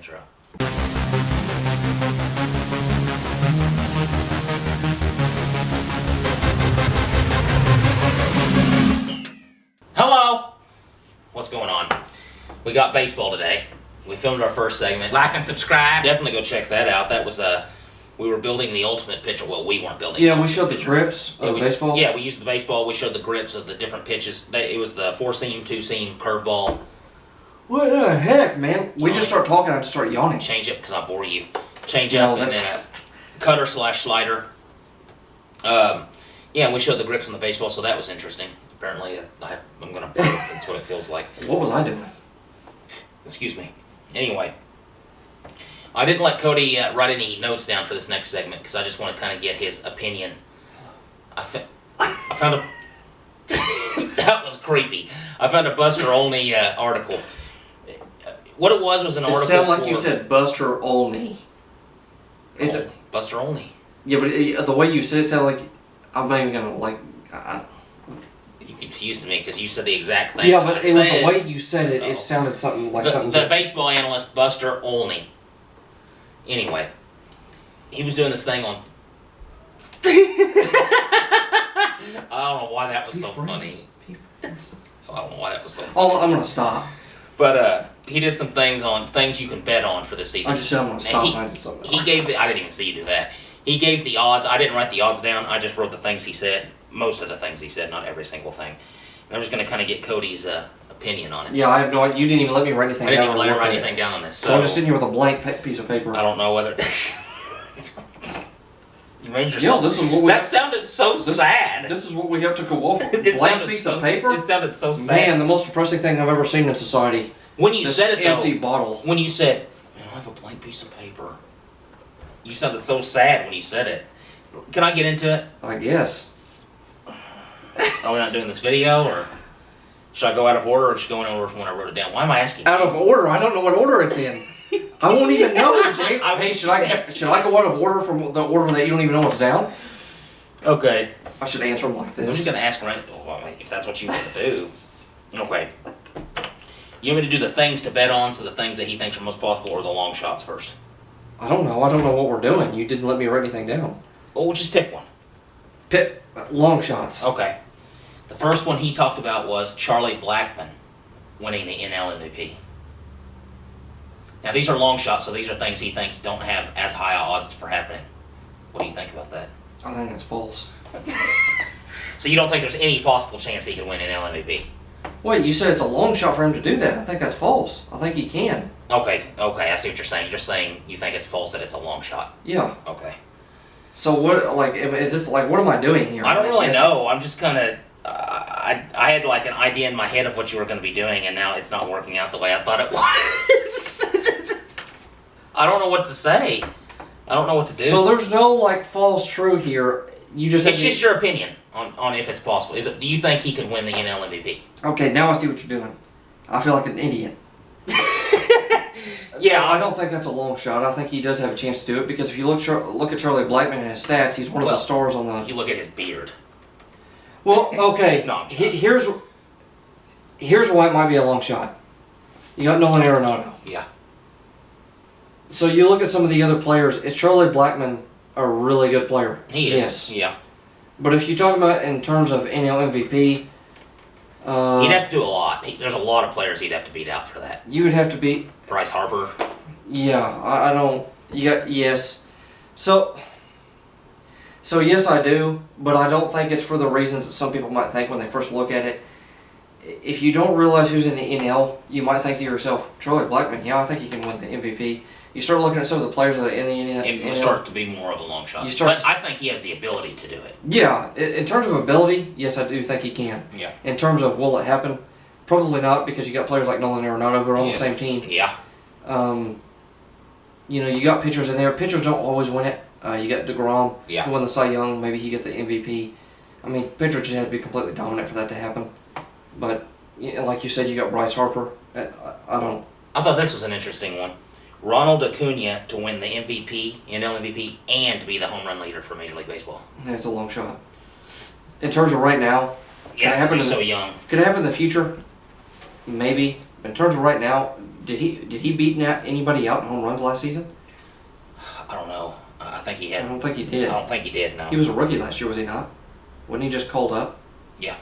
intro. Hello! What's going on? We got baseball today. We filmed our first segment. Like and subscribe. Definitely go check that out. That was we were building the ultimate pitcher. Well, we weren't building. Yeah, we showed the grips of the baseball. Yeah, we used the baseball. We showed the grips of the different pitches. It was the 4-seam, 2-seam, curveball. What the heck, man? We just start talking, I just start yawning. Change up because I bore you. Change up and then a cutter / slider. Yeah, we showed the grips on the baseball, so that was interesting. Apparently, I'm gonna. That's what it feels like. What was I doing? Excuse me. Anyway, I didn't let Cody write any notes down for this next segment because I just want to kind of get his opinion. I found a. That was creepy. I found a Buster Olney article. What it was an article. It sounded like you said Buster Olney. Is it Buster Olney? Yeah, but the way you said it sounded like I'm not even gonna You confused me because you said the exact thing. Yeah, but it was the way you said it. It sounded something like something. The baseball analyst Buster Olney. Anyway, he was doing this thing on. I don't know why that was so funny. I don't know why that was so funny. Oh, I'm gonna stop. But he did some things on things you can bet on for this season. I just said I'm gonna stop. He gave I didn't even see you do that. He gave the odds. I didn't write the odds down. I just wrote the things he said. Most of the things he said, not every single thing. And I'm just going to kind of get Cody's opinion on it. Yeah, I have no idea. You didn't even let me write anything down. I didn't even let him write anything down on this. So I'm just sitting here with a blank piece of paper. I don't know whether... You made yourself... Yeah, this is what we... That sounded so sad. This is what we have to go off with. Blank piece of paper? It sounded so sad. Man, the most depressing thing I've ever seen in society. When you said it, though... empty bottle. When you said, man, I have a blank piece of paper. You sounded so sad when you said it. Can I get into it? I guess. Are we not doing this video, or should I go out of order, or should I go in order from when I wrote it down? Why am I asking? Out of order? I don't know what order it's in. I won't even know, Jake. Hey, should I go out of order from the order that you don't even know what's down? Okay. I should answer them like this. I'm just gonna ask right if that's what you want to do. Okay. You want me to do the things to bet on, so the things that he thinks are most possible, or the long shots first? I don't know. I don't know what we're doing. You didn't let me write anything down. Oh, we'll just pick one. Long shots. Okay. The first one he talked about was Charlie Blackmon winning the NL MVP. Now, these are long shots, so these are things he thinks don't have as high odds for happening. What do you think about that? I think that's false. So you don't think there's any possible chance he could win NL MVP? Wait, you said it's a long shot for him to do that. I think that's false. I think he can. Okay, I see what you're saying. You're saying you think it's false that it's a long shot. Yeah. Okay. So what, like, is this, like, what am I doing here? I don't really know. I'm just kind of, I had like an idea in my head of what you were going to be doing, and now it's not working out the way I thought it was. I don't know what to say. I don't know what to do. So there's no, like, false true here. You just It's just your opinion on if it's possible. Do you think he could win the NL MVP? Okay, now I see what you're doing. I feel like an idiot. Yeah, I don't think that's a long shot. I think he does have a chance to do it because if you look at Charlie Blackmon and his stats, he's one of the stars on the... You look at his beard. Well, okay. No, here's why it might be a long shot. You got Nolan Arenado. Yeah. So you look at some of the other players. Is Charlie Blackmon a really good player? He is. Yes. Yeah. But if you talk about in terms of NL MVP... he'd have to do a lot. There's a lot of players he'd have to beat out for that. You would have to beat... Bryce Harper. Yeah, I don't... Yes. So yes, I do, but I don't think it's for the reasons that some people might think when they first look at it. If you don't realize who's in the NL, you might think to yourself, Charlie Blackmon, yeah, I think he can win the MVP. You start looking at some of the players that are in the NL. It starts to be more of a long shot. But I think he has the ability to do it. Yeah, in terms of ability, yes, I do think he can. Yeah. In terms of will it happen, probably not because you got players like Nolan Arenado who are on the same team. Yeah. You got pitchers in there. Pitchers don't always win it. You got DeGrom, who won the Cy Young. Maybe he get the MVP. I mean, pitchers just had to be completely dominant for that to happen. But like you said, you got Bryce Harper. I thought this was an interesting one. Ronald Acuna to win the MVP, NL MVP, and to be the home run leader for Major League Baseball. It's a long shot. In terms of right now, yeah, because he's so young. Could it happen in the future? Maybe. In terms of right now, Did he beat anybody out in home runs last season? I don't know. I think he had. I don't think he did. I don't think he did. No. He was a rookie last year, was he not? Wasn't he just called up? Yeah.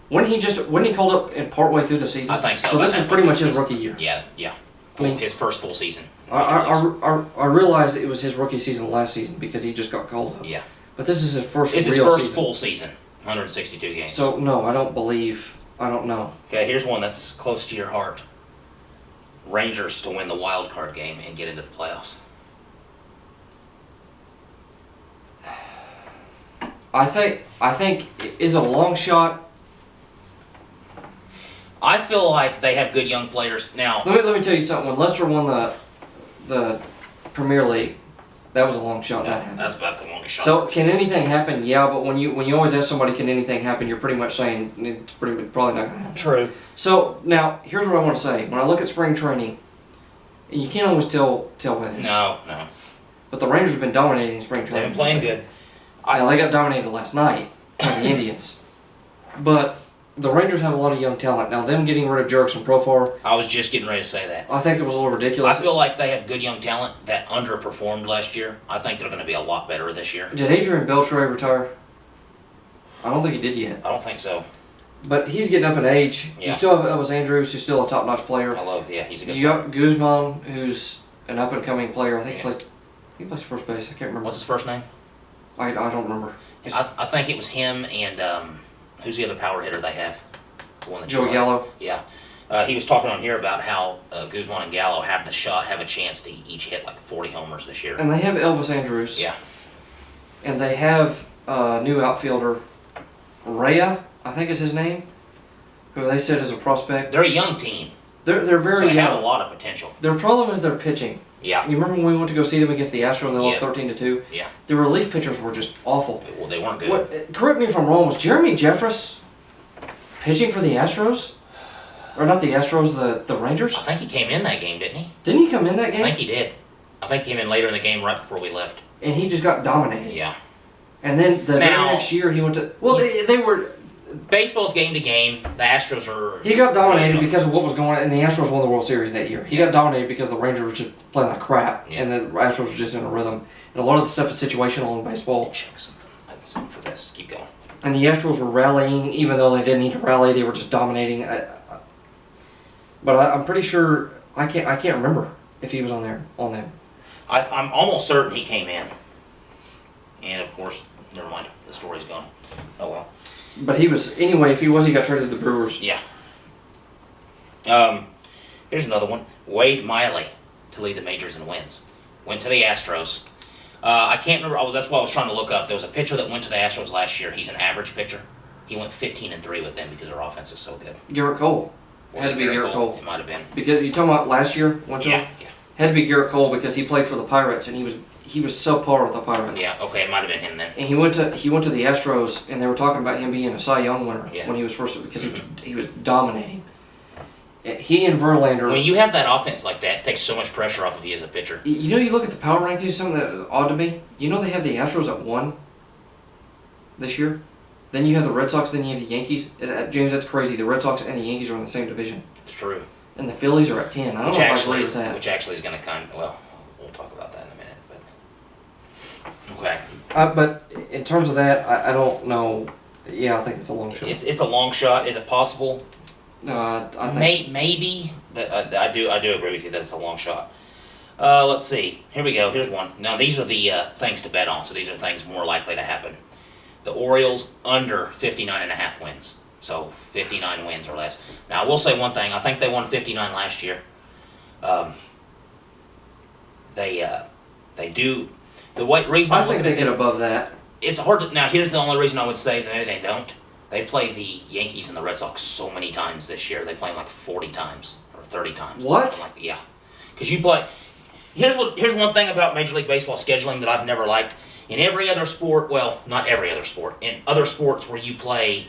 When he called up in partway through the season? I think so. So this is pretty much his rookie year. Yeah, yeah. I mean, his first full season. I realized it was his rookie season last season because he just got called up. Yeah. But this is his first. It's his real first season. full season. 162 games. So no, I don't believe. I don't know. Okay, here's one that's close to your heart. Rangers to win the wild card game and get into the playoffs. I think is a long shot. I feel like they have good young players now. Let me tell you something. When Leicester won the Premier League, that was a long shot. No, that happened. that's about the longest shot. So can anything happen? Yeah, but when you always ask somebody, can anything happen? You're pretty much saying it's probably not going to happen. True. So now here's what I want to say. When I look at spring training, and you can't always tell with this. No. But the Rangers have been dominating spring training. They've been playing good. Now, they got dominated last night by the Indians. But the Rangers have a lot of young talent. Now, them getting rid of Jerks and Profar, I was just getting ready to say that. I think it was a little ridiculous. I feel like they have good young talent that underperformed last year. I think they're going to be a lot better this year. Did Adrian Beltre retire? I don't think he did yet. I don't think so. But he's getting up in age. Yeah. You still have Elvis Andrews, who's still a top-notch player. He's a good You got Guzman, who's an up-and-coming player. I think he plays first base. I can't remember. What's his first name? I don't remember. I think it was him and who's the other power hitter they have? The one that Joey Gallo. Yeah. He was talking on here about how Guzman and Gallo have a chance to each hit like 40 homers this year. And they have Elvis Andrews. Yeah. And they have new outfielder, Rhea, I think is his name, who they said is a prospect. They're a young team. They're very so they young. have a lot of potential. Their problem is their pitching. Yeah. You remember when we went to go see them against the Astros? They lost 13-2. Yeah. The relief pitchers were just awful. Well, they weren't good. Correct me if I'm wrong. Was Jeremy Jeffress pitching for the Astros, or not the Astros, the Rangers? I think he came in that game, didn't he? Didn't he come in that game? I think he did. I think he came in later in the game, right before we left. And he just got dominated. Yeah. And then the very next year he went to. Well, they were. Baseball's game to game. The Astros are. He got dominated because of what was going on, and the Astros won the World Series that year. He got dominated because the Rangers were just playing like crap, and the Astros were just in a rhythm. And a lot of the stuff is situational in baseball. Check something. That's something for this. Keep going. And the Astros were rallying, even though they didn't need to rally. They were just dominating. But I'm pretty sure I can't remember if he was on them. I'm almost certain he came in. And of course, never mind. The story's gone. Oh well. But he was anyway. If he was, he got traded to the Brewers. Yeah. Here's another one. Wade Miley to lead the majors in wins. Went to the Astros. I can't remember. Oh, that's what I was trying to look up. There was a pitcher that went to the Astros last year. He's an average pitcher. He went 15-3 with them because their offense is so good. Garrett Cole. Had to be Garrett Cole. It might have been. Because you talking about last year? Went to him? Yeah. Had to be Garrett Cole because he played for the Pirates and he was subpar with the Pirates. Yeah. Okay. It might have been him then. And he went to the Astros and they were talking about him being a Cy Young winner when he was first because he was dominating. He and Verlander. When you have that offense like that, it takes so much pressure off of you as a pitcher. You know, you look at the power rankings. Something that's odd to me. You know, they have the Astros at 1 this year. Then you have the Red Sox. Then you have the Yankees. James, that's crazy. The Red Sox and the Yankees are in the same division. It's true. And the Phillies are at 10. I don't know if I agree with that. Which actually is going to we'll talk about that in a minute. But okay. But in terms of that, I don't know. Yeah, I think it's a long shot. It's a long shot. Is it possible? I think maybe, but I do agree with you that it's a long shot. Let's see. Here we go. Here's one. Now these are the things to bet on. So these are things more likely to happen. The Orioles under 59.5 wins. So 59 wins or less. Now I will say one thing. I think they won 59 last year. They do. Reason I think they get above that. It's hard to. Now here's the only reason I would say that maybe they don't. They played the Yankees and the Red Sox so many times this year. They played them like 40 times or 30 times. What? Yeah. Because you play. Here's one thing about Major League Baseball scheduling that I've never liked. In every other sport, well, not every other sport. In other sports where you play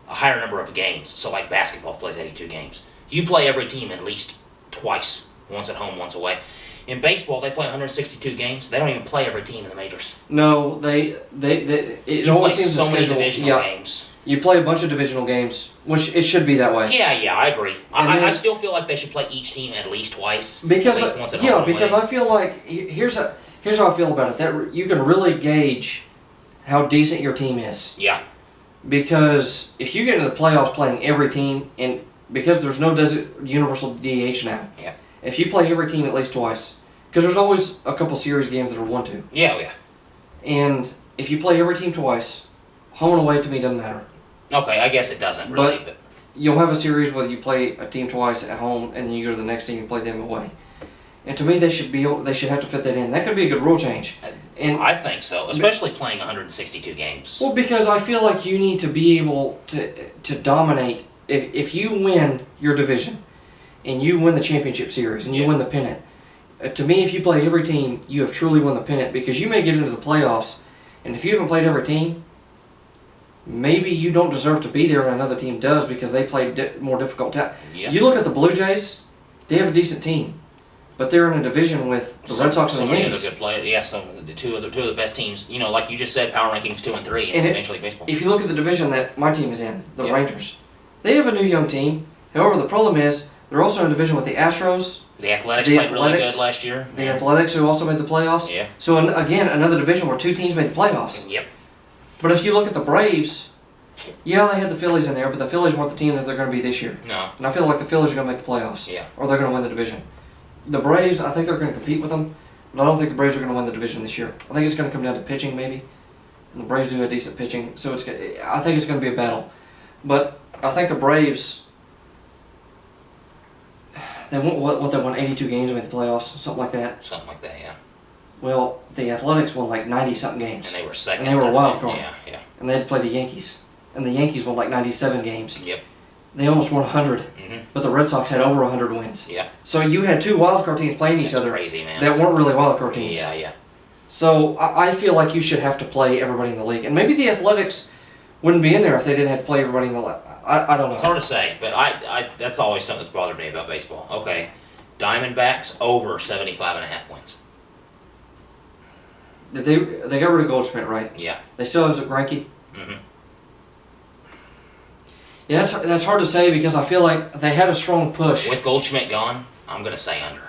a higher number of games, so like basketball plays 82 games, you play every team at least twice. Once at home, once away. In baseball, they play 162 games. They don't even play every team in the majors. No, it always seems so many schedule, divisional games. You play a bunch of divisional games, which it should be that way. Yeah, I agree. And then- I still feel like they should play each team at least twice. Because at least once at home and because away. I feel like here's how I feel about it. That you can really gauge how decent your team is. Yeah. Because if you get into the playoffs playing every team, and because there's no universal DH now, Yeah. if you play every team at least twice, because there's always a couple series games that are 1-2, Yeah. and if you play every team twice, home and away to me doesn't matter. Okay, I guess it doesn't really, but You'll have a series where you play a team twice at home, and then you go to the next team and play them away. And to me, they should have to fit that in. That could be a good rule change. And I think so, especially playing 162 games. well, because I feel like you need to be able to dominate. If you win your division, and you win the championship series, and you win the pennant, to me, if you play every team, you have truly won the pennant, because you may get into the playoffs, and if you haven't played every team, maybe you don't deserve to be there and another team does because they play more difficult. Yeah. You look at the Blue Jays, they have a decent team, but they're in a division with the Red Sox and the Yankees. Good players. Yeah, the two of the best teams. You know, like you just said, power rankings 2 and 3 in Major League Baseball. If you look at the division that my team is in, the Rangers, they have a new young team. However, the problem is they're also in a division with the Astros. The Athletics played really good last year. The Athletics, who also made the playoffs. Yeah. So again, another division where two teams made the playoffs. Yep. But if you look at the Braves, yeah, they had the Phillies in there, but the Phillies weren't the team that they're going to be this year. No. And I feel like the Phillies are going to make the playoffs. Yeah. Or they're going to win the division. The Braves, I think they're going to compete with them, but I don't think the Braves are going to win the division this year. I think it's going to come down to pitching, maybe. And the Braves do have decent pitching, so I think it's going to be a battle. But I think the Braves, they won 82 games and made the playoffs, something like that. Something like that, yeah. Well, the Athletics won like 90-something games. And they were second. And they were a wild card. Yeah. And they had to play the Yankees. And the Yankees won like 97 games. Yep. They almost won 100. Mm-hmm. But the Red Sox had over 100 wins. Yeah. So you had two wild card teams playing each That's other crazy, man. that weren't really wild card teams. Yeah. So I feel like you should have to play everybody in the league. And maybe the Athletics wouldn't be in there if they didn't have to play everybody in the league. I don't know. It's hard to say, but I that's always something that's bothered me about baseball. Okay. Diamondbacks over 75.5 wins. They got rid of Goldschmidt, right? Yeah. They still have Greinke? Mm-hmm. Yeah, that's hard to say because I feel like they had a strong push. With Goldschmidt gone, I'm going to say under.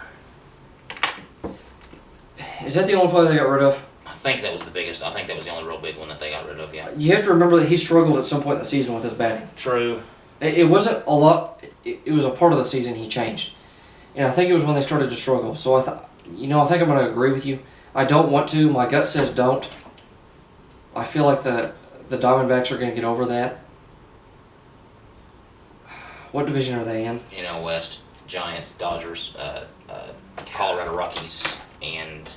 Is that the only player they got rid of? I think that was the biggest. I think that was the only real big one that they got rid of, yeah. You have to remember that he struggled at some point in the season with his batting. True. It wasn't a lot. It was a part of the season he changed. And I think it was when they started to struggle. So I think I'm going to agree with you. I don't want to. My gut says don't. I feel like the Diamondbacks are going to get over that. What division are they in? West. Giants, Dodgers, Colorado Rockies, and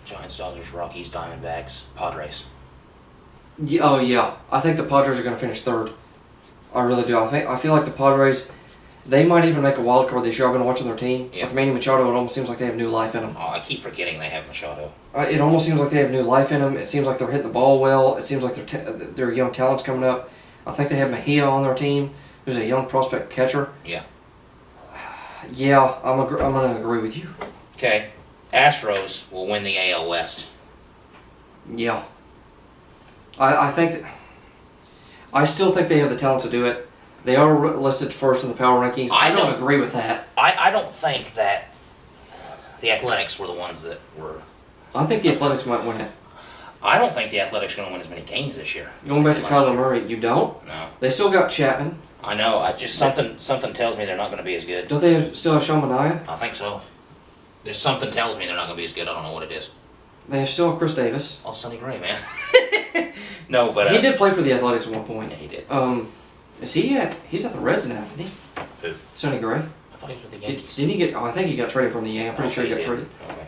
Giants, Dodgers, Rockies, Diamondbacks, Padres. Yeah. I think the Padres are going to finish third. I really do. I feel like the Padres, they might even make a wild card this year. I've been watching their team. Yeah. With Manny Machado, it almost seems like they have new life in them. Oh, I keep forgetting they have Machado. It almost seems like they have new life in them. It seems like they're hitting the ball well. It seems like their young talent's coming up. I think they have Mejia on their team, who's a young prospect catcher. Yeah. Yeah, I'm going to agree with you. Okay. Astros will win the AL West. Yeah. I still think they have the talent to do it. They are listed first in the power rankings. I don't agree with that. I don't think that the Athletics were the ones that were... I think the Athletics might win it. I don't think the Athletics are going to win as many games this year. Going back to Kyler Murray, you don't? No. They still got Chapman. I know. Something tells me they're not going to be as good. Don't they still have Sean Manaea? I think so. There's something tells me they're not going to be as good. I don't know what it is. They have still Chris Davis. Oh, Sonny Gray, man. No, but... he did play for the Athletics at one point. Yeah, he did. Is he at... He's at the Reds now, isn't he? Who? Sonny Gray. I thought he was with the Yankees. Didn't he get... Oh, I think he got traded from the Yankees. I'm pretty sure he got traded. Okay.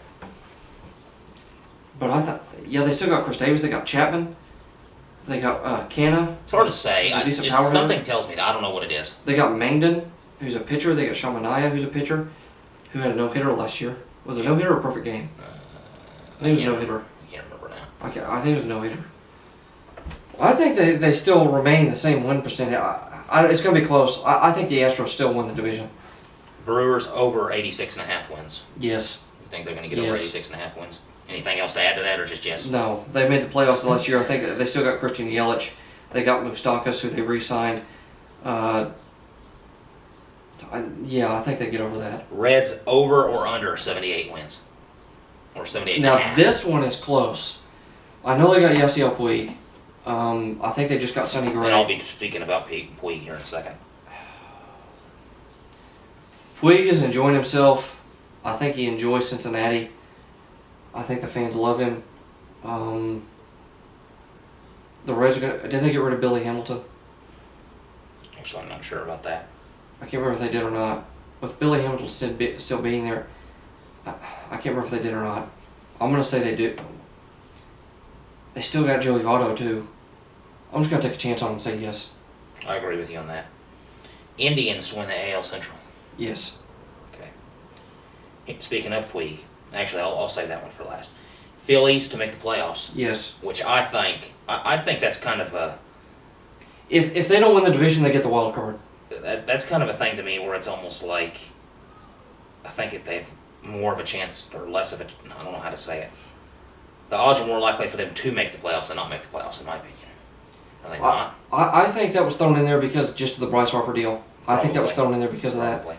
But I thought... Yeah, they still got Chris Davis. They got Chapman. They got Canna. It's hard to say. He's a decent power hitter. Something tells me that. I don't know what it is. They got Mangden, who's a pitcher. They got Sean Manaea, who's a pitcher, who had a no-hitter last year. Was it a no-hitter or a perfect game? I think it was a no-hitter. I can't remember now. I think it was a no-hitter. I think they still remain the same win percentage. It's going to be close. I think the Astros still win the division. Brewers over 86.5 wins. Yes. You think they're going to get over 86.5 wins? Anything else to add to that, or just yes? No, they made the playoffs last year. I think they still got Christian Yelich. They got Moustakas, who they re-signed. I think they get over that. Reds over or under 78 wins? Or 78 Now, and a half? this one is close. I know they got Yasiel Puig. I think they just got Sonny Gray. And I'll be speaking about Puig here in a second. Puig is enjoying himself. I think he enjoys Cincinnati. I think the fans love him. The Reds are gonna. Didn't they get rid of Billy Hamilton? Actually, I'm not sure about that. I can't remember if they did or not. With Billy Hamilton still being there, I can't remember if they did or not. I'm gonna say they did. They still got Joey Votto too. I'm just gonna take a chance on them and say yes. I agree with you on that. Indians win the AL Central. Yes. Okay. Speaking of Puig, actually, I'll save that one for last. Phillies to make the playoffs. Yes. Which I think that's kind of a. If they don't win the division, they get the wild card. That's kind of a thing to me where it's almost like I think they have more of a chance or less of a. I don't know how to say it. The odds are more likely for them to make the playoffs than not make the playoffs, in my opinion. Are they not? I think that was thrown in there because just of the Bryce Harper deal. I think that was thrown in there because of that. Probably.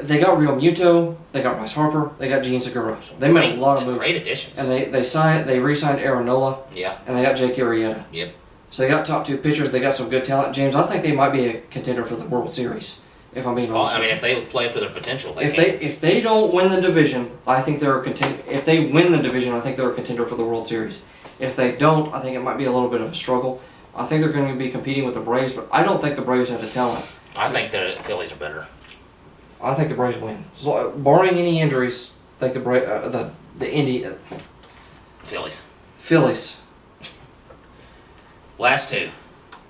They got Real Muto, they got Bryce Harper, they got Gene Segura. They made a lot of moves. Great additions. And they re-signed Aaron Nola. Yeah. And they got Jake Arrieta. Yep. So they got top two pitchers. They got some good talent. James, I think they might be a contender for the World Series. If I'm being honest. I mean, if they play up to their potential, if they don't win the division, I think they're a contender. If they win the division, I think they're a contender for the World Series. If they don't, I think it might be a little bit of a struggle. I think they're going to be competing with the Braves, but I don't think the Braves have the talent. I think the Phillies are better. I think the Braves win. So, barring any injuries, I think the Phillies. Last two.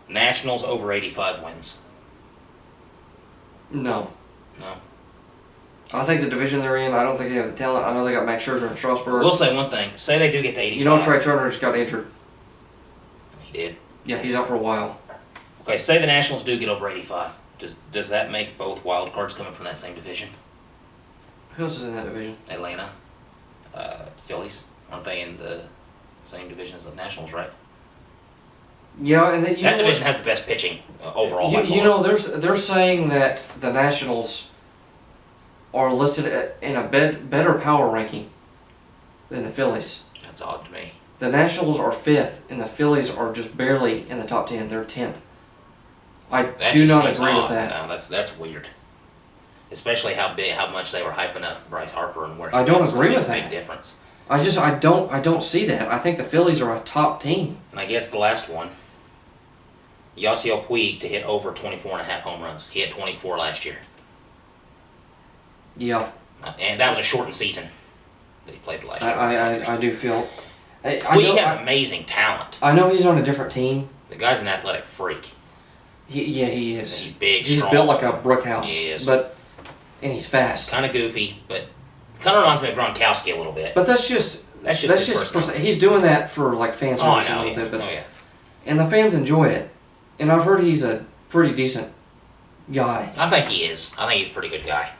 Nationals over 85 wins. No. No. I think the division they're in, I don't think they have the talent. I know they got Max Scherzer and Strasburg. We'll say one thing. Say they do get to 85. You know Trey Turner just got injured. He did? Yeah, he's out for a while. Okay, say the Nationals do get over 85. Does that make both wild cards coming from that same division? Who else is in that division? Atlanta, Phillies. Aren't they in the same division as the Nationals, right? Yeah, and that division has the best pitching overall. You know, they're saying that the Nationals are listed in a better power ranking than the Phillies. That's odd to me. The Nationals are 5th, and the Phillies are just barely in the top 10. They're 10th. I do not agree with that. No, that's weird. Especially how much they were hyping up Bryce Harper and where I don't agree with that. Big difference. I don't see that. I think the Phillies are a top team. And I guess the last one, Yasiel Puig to hit over 24.5 home runs. He had 24 last year. Yeah. And that was a shortened season that he played last year. I do feel. Puig has amazing talent. I know he's on a different team. The guy's an athletic freak. He is. He's big, he's strong. He's built like a brick house. He is. And he's fast. Kind of goofy, but kind of reminds me of Gronkowski a little bit. But that's just he's doing that for like fan service a little bit. But, and the fans enjoy it. And I've heard he's a pretty decent guy. I think he is. I think he's a pretty good guy.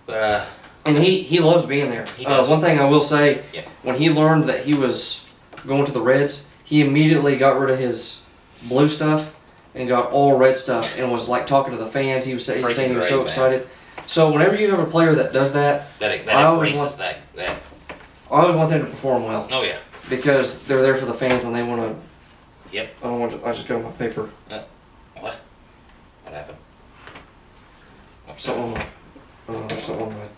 But and he loves being there. He does. One thing I will say, when he learned that he was going to the Reds, he immediately got rid of his blue stuff and got all red stuff and was like talking to the fans. He was saying he was so excited. So whenever you have a player that does that, I always want them to perform well. Oh yeah. Because they're there for the fans and they want to. Yep. I just got my paper. What? What happened? Something on my.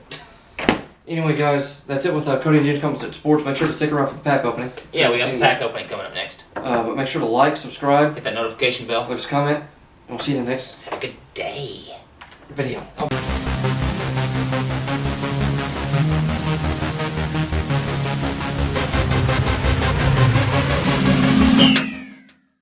Anyway, guys, that's it with Cody and James Comments at Sports. Make sure to stick around for the pack opening. Yeah, we got the pack opening coming up next. But make sure to like, subscribe, hit that notification bell, leave us a comment, and we'll see you in the next. Have a good day. Video. Oh.